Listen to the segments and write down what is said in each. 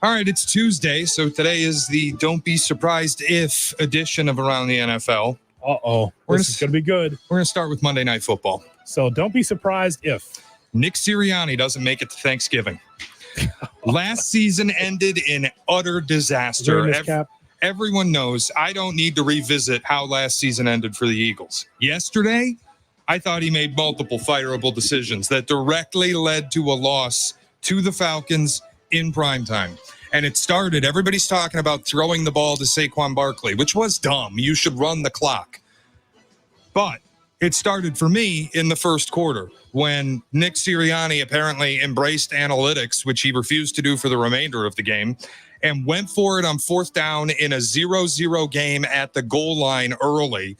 All right, it's Tuesday, so today is the Don't Be Surprised If edition of Around the NFL. This is going to be good. We're going to start with Monday Night Football. So don't be surprised if Nick Sirianni doesn't make it to Thanksgiving. Last season ended in utter disaster. Everyone knows I don't need to revisit how last season ended for the Eagles. Yesterday, I thought he made multiple fireable decisions that directly led to a loss to the Falcons in primetime. And it started, everybody's talking about throwing the ball to Saquon Barkley, which was dumb. You should run the clock. But it started for me in the first quarter when Nick Sirianni apparently embraced analytics, which he refused to do for the remainder of the game, and went for it on fourth down in a 0-0 game at the goal line early,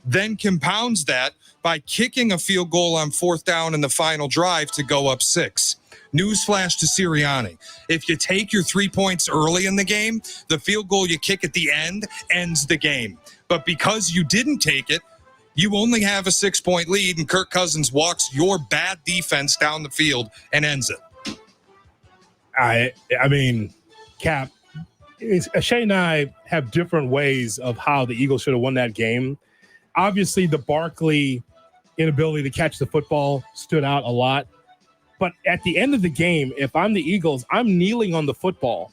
then compounds that by kicking a field goal on fourth down in the final drive to go up 6. Newsflash to Sirianni. If you take your 3 points early in the game, the field goal you kick at the end ends the game. But because you didn't take it, you only have a 6-point lead, and Kirk Cousins walks your bad defense down the field and ends it. I mean, Cap, Shay and I have different ways of how the Eagles should have won that game. Obviously, the Barkley inability to catch the football stood out a lot. But at the end of the game, if I'm the Eagles, I'm kneeling on the football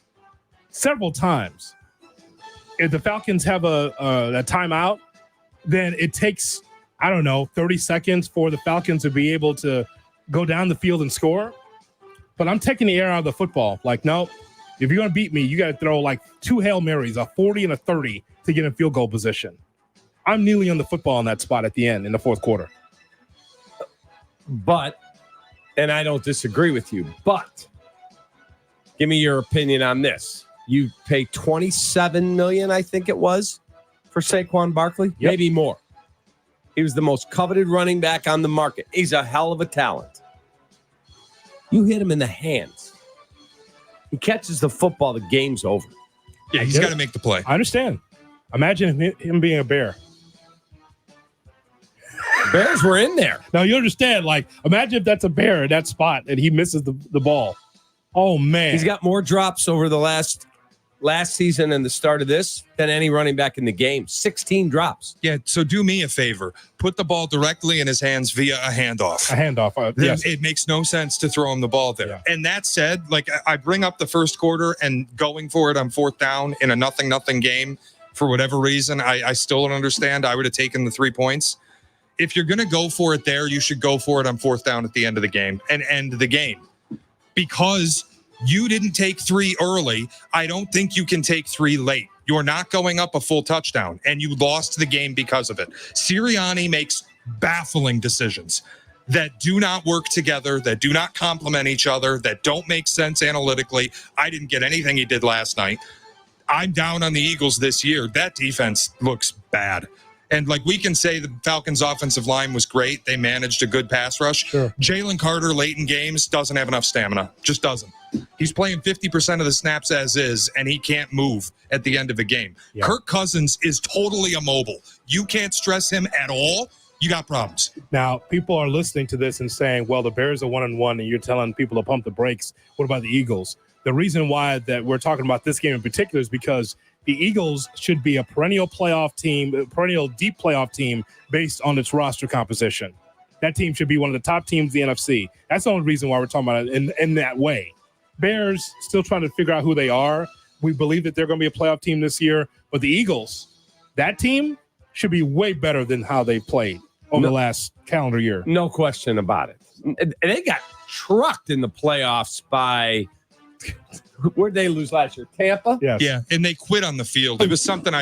several times. If the Falcons have a timeout, then it takes, 30 seconds for the Falcons to be able to go down the field and score. But I'm taking the air out of the football. Like, no, if you're going to beat me, you got to throw like 2 Hail Marys, a 40 and a 30 to get in field goal position. I'm kneeling on the football in that spot at the end in the fourth quarter. But, and I don't disagree with you, but give me your opinion on this. You pay $27 million, I think it was, for Saquon Barkley, maybe more. He was the most coveted running back on the market. He's a hell of a talent. You hit him in the hands. He catches the football, the game's over. Yeah, he's got to make the play. I understand. Imagine him being a Bear. Bears were in there. Now, you understand, like, imagine if that's a Bear in that spot and he misses the ball. Oh, man. He's got more drops over the last season and the start of this than any running back in the game. 16 drops. Yeah, so do me a favor. Put the ball directly in his hands via a handoff. Yes. It makes no sense to throw him the ball there. Yeah. And that said, like, I bring up the first quarter and going for it on fourth down in a nothing game for whatever reason, I still don't understand. I would have taken the 3 points. If you're going to go for it there, you should go for it on fourth down at the end of the game and end the game. Because you didn't take 3 early, I don't think you can take 3 late. You're not going up a full touchdown, and you lost the game because of it. Sirianni makes baffling decisions that do not work together, that do not complement each other, that don't make sense analytically. I didn't get anything he did last night. I'm down on the Eagles this year. That defense looks bad. And like we can say the Falcons' offensive line was great. They managed a good pass rush. Sure. Jalen Carter late in games doesn't have enough stamina. Just doesn't. He's playing 50% of the snaps as is, and he can't move at the end of a game. Yeah. Kirk Cousins is totally immobile. You can't stress him at all. You got problems. Now, people are listening to this and saying, well, the Bears are 1-1, and you're telling people to pump the brakes. What about the Eagles? The reason why that we're talking about this game in particular is because the Eagles should be a perennial playoff team, a perennial deep playoff team based on its roster composition. That team should be one of the top teams in the NFC. That's the only reason why we're talking about it in that way. Bears still trying to figure out who they are. We believe that they're going to be a playoff team this year. But the Eagles, that team should be way better than how they played over the last calendar year. No question about it. They got trucked in the playoffs by – where'd they lose last year? Tampa? Yes. Yeah, and they quit on the field. It was something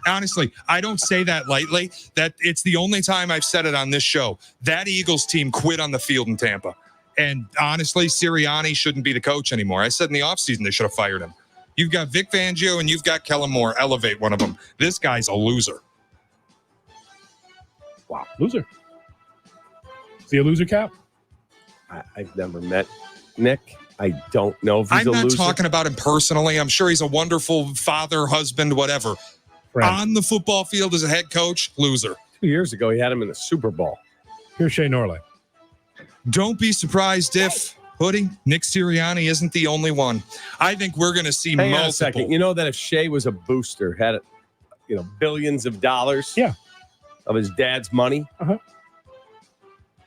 honestly, I don't say that lightly. That it's the only time I've said it on this show. That Eagles team quit on the field in Tampa. And honestly, Sirianni shouldn't be the coach anymore. I said in the offseason they should have fired him. You've got Vic Fangio and you've got Kellen Moore. Elevate one of them. This guy's a loser. Wow, loser. Is he a loser, Cap? I've never met Nick. I don't know if he's a loser. I'm not talking about him personally. I'm sure he's a wonderful father, husband, whatever. Friend. On the football field as a head coach, loser. 2 years ago, he had him in the Super Bowl. Here's Shay Norley. Don't be surprised if Hoodie, Nick Sirianni isn't the only one. I think we're going to see Hang on multiple. a second. You know that if Shea was a booster, had billions of dollars of his dad's money,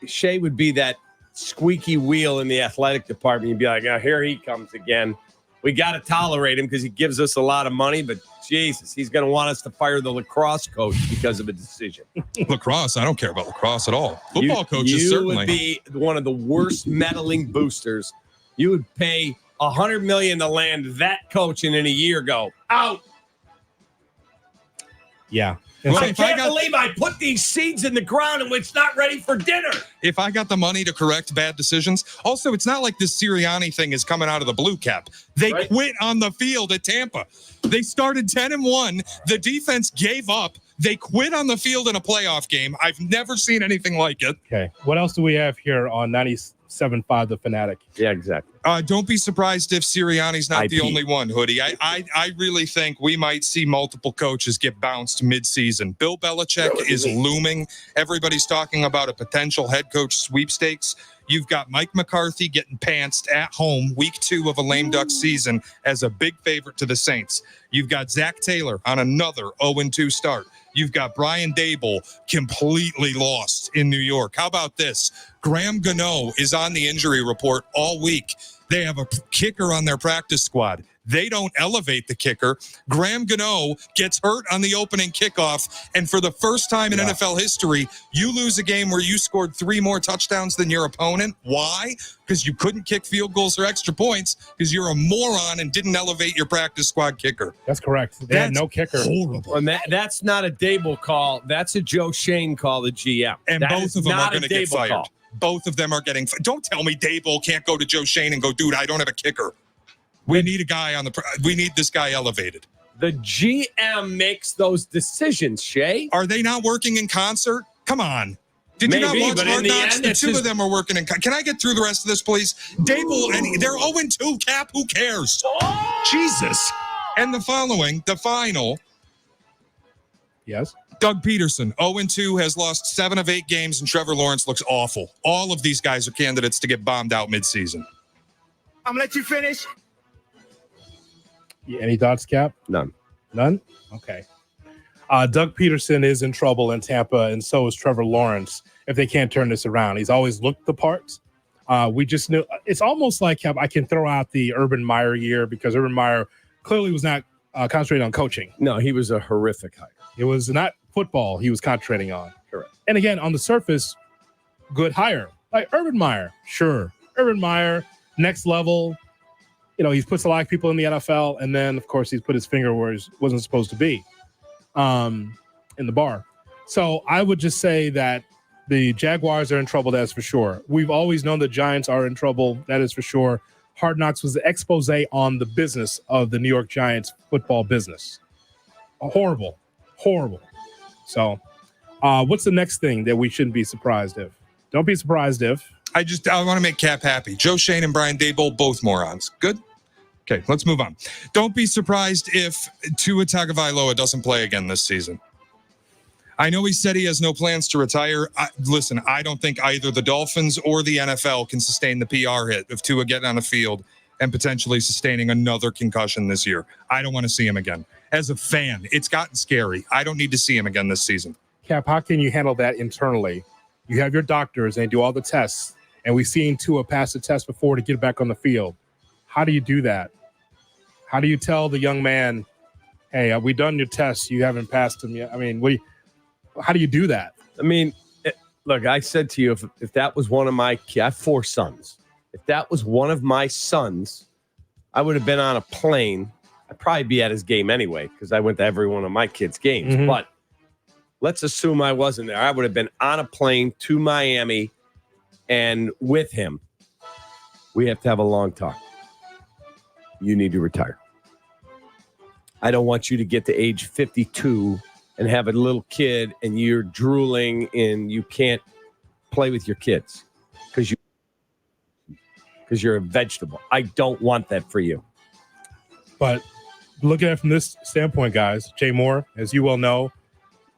Shea would be that squeaky wheel in the athletic department. You'd be like, oh, here he comes again. We got to tolerate him because he gives us a lot of money, but Jesus, he's going to want us to fire the lacrosse coach because of a decision. Lacrosse, I don't care about lacrosse at all. Football coaches certainly. You would be one of the worst meddling boosters. You would pay $100 million to land that coach and in a year go out. Yeah. Well, I can't believe I put these seeds in the ground and it's not ready for dinner. If I got the money to correct bad decisions. Also, it's not like this Sirianni thing is coming out of the blue, Cap. They quit on the field at Tampa. They started 10-1. The defense gave up. They quit on the field in a playoff game. I've never seen anything like it. Okay. What else do we have here on 97.5 The Fanatic? Yeah, exactly. Don't be surprised if Sirianni's not the only one, Hoodie. I really think we might see multiple coaches get bounced midseason. Bill Belichick is looming. Everybody's talking about a potential head coach sweepstakes. You've got Mike McCarthy getting pantsed at home week 2 of a lame duck season as a big favorite to the Saints. You've got Zach Taylor on another 0-2 start. You've got Brian Daboll completely lost in New York. How about this? Graham Gano is on the injury report all week. They have a kicker on their practice squad. They don't elevate the kicker. Graham Gano gets hurt on the opening kickoff. And for the first time in NFL history, you lose a game where you scored 3 more touchdowns than your opponent. Why? Because you couldn't kick field goals or extra points because you're a moron and didn't elevate your practice squad kicker. That's correct. They had no kicker. Horrible. And that's not a Daboll call. That's a Joe Shane call, the GM. And both of them are going to get fired. Call. Both of them are getting fired. Don't tell me Daboll can't go to Joe Shane and go, dude, I don't have a kicker. We need a guy we need this guy elevated. The GM makes those decisions, Shay. Are they not working in concert? Come on. Did Maybe, you not watch Hard Knocks? End, the 2 of them are working in concert. Can I get through the rest of this, please? Daboll, they're 0-2, Cap. Who cares? Oh! Jesus. And the final. Yes. Doug Peterson, 0-2, has lost 7 of 8 games, and Trevor Lawrence looks awful. All of these guys are candidates to get bombed out midseason. I'm going to let you finish. Any thoughts, Cap? None. Okay. Doug Peterson is in trouble in Tampa, and so is Trevor Lawrence if they can't turn this around. He's always looked the parts. We just knew. It's almost like, Cap, I can throw out the Urban Meyer year because Urban Meyer clearly was not concentrating on coaching. No, he was a horrific hire. It was not football he was concentrating on. Correct. And again, on the surface, good hire. Like Urban Meyer, sure. Urban Meyer, next level. He's put a lot of people in the NFL, and then, of course, he's put his finger where he wasn't supposed to be in the bar. So I would just say that the Jaguars are in trouble, that's for sure. We've always known the Giants are in trouble, that is for sure. Hard Knocks was the expose on the business of the New York Giants football business. Horrible. So what's the next thing that we shouldn't be surprised if? Don't be surprised if. I want to make Cap happy. Joe Shane and Brian Daboll, both morons. Good? Okay, let's move on. Don't be surprised if Tua Tagovailoa doesn't play again this season. I know he said he has no plans to retire. Listen, I don't think either the Dolphins or the NFL can sustain the PR hit of Tua getting on the field and potentially sustaining another concussion this year. I don't want to see him again. As a fan, it's gotten scary. I don't need to see him again this season. Cap, how can you handle that internally? You have your doctors and they do all the tests, and we've seen Tua pass the test before to get back on the field. How do you do that? How do you tell the young man, hey, we done your tests, you haven't passed them yet? I mean, how do you do that? I mean, look, I said to you, if that was one of my kids, I have 4 sons. If that was one of my sons, I would have been on a plane. I'd probably be at his game anyway because I went to every one of my kids' games. Mm-hmm. But let's assume I wasn't there. I would have been on a plane to Miami and with him. We have to have a long talk. You need to retire. I don't want you to get to age 52 and have a little kid and you're drooling and you can't play with your kids because you're a vegetable. I don't want that for you. But look at it from this standpoint, guys. Jay Moore, as you well know,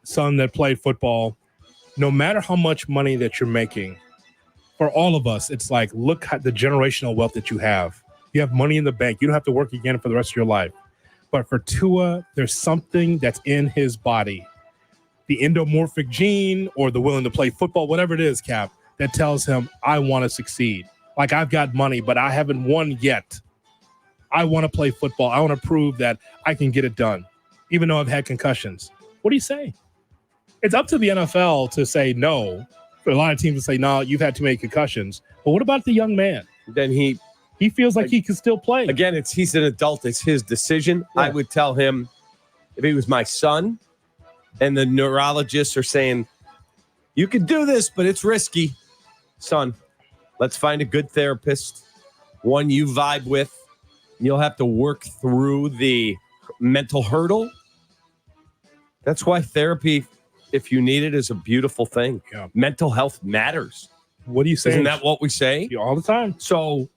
son that played football, no matter how much money that you're making, for all of us, it's like, look at the generational wealth that you have. You have money in the bank. You don't have to work again for the rest of your life. But for Tua, there's something that's in his body, the endomorphic gene or the willing to play football, whatever it is, Cap, that tells him, I want to succeed. Like, I've got money, but I haven't won yet. I want to play football. I want to prove that I can get it done, even though I've had concussions. What do you say? It's up to the NFL to say no. For a lot of teams to say, no, you've had too many concussions. But what about the young man? Then he feels like he can still play. Again, he's an adult. It's his decision. Yeah. I would tell him, if he was my son and the neurologists are saying, you can do this, but it's risky. Son, let's find a good therapist, one you vibe with. You'll have to work through the mental hurdle. That's why therapy, if you need it, is a beautiful thing. Yeah. Mental health matters. What do you say? Isn't that what we say? All the time. So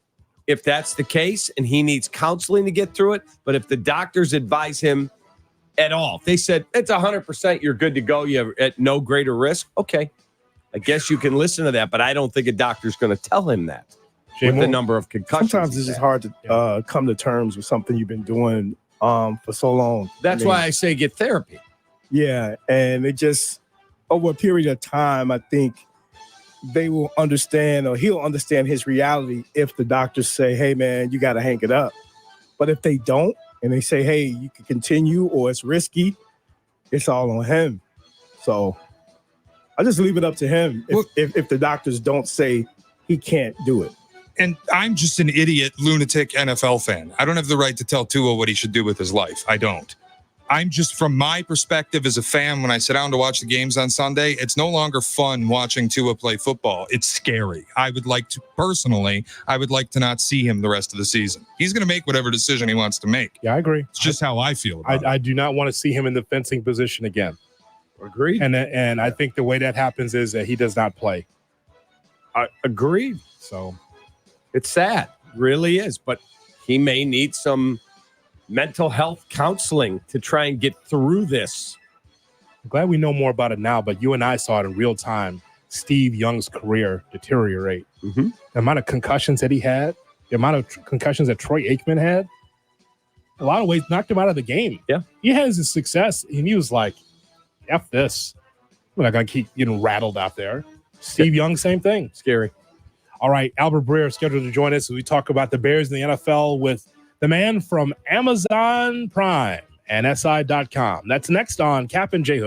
if that's the case and he needs counseling to get through it, but if the doctors advise him at all, they said it's 100% you're good to go, you're at no greater risk, okay. I guess you can listen to that, but I don't think a doctor's going to tell him that with the number of concussions. Sometimes it's just hard to come to terms with something you've been doing for so long. That's why I say get therapy. Yeah, and it just, over a period of time, I think they will understand, or he'll understand his reality if the doctors say, hey, man, you got to hang it up. But if they don't, and they say, hey, you can continue or it's risky, it's all on him. So I just leave it up to him if the doctors don't say he can't do it. And I'm just an idiot, lunatic NFL fan. I don't have the right to tell Tua what he should do with his life. I don't. I'm just, from my perspective as a fan, when I sit down to watch the games on Sunday, it's no longer fun watching Tua play football. It's scary. I would like to not see him the rest of the season. He's going to make whatever decision he wants to make. Yeah, I agree. It's just how I feel about it. I do not want to see him in the fencing position again. Agreed. And I think the way that happens is that he does not play. Agreed. So it's sad. Really is. But he may need some mental health counseling to try and get through this. I'm glad we know more about it now, but you and I saw it in real time. Steve Young's career deteriorate. Mm-hmm. The amount of concussions that he had, the amount of concussions that Troy Aikman had, a lot of ways knocked him out of the game. Yeah. He has his success, and he was like, F this. We're not going to keep getting rattled out there. Steve Young, same thing. Scary. All right, Albert Breer scheduled to join us as we talk about the Bears in the NFL with the man from Amazon Prime and SI.com. That's next on Kap and J.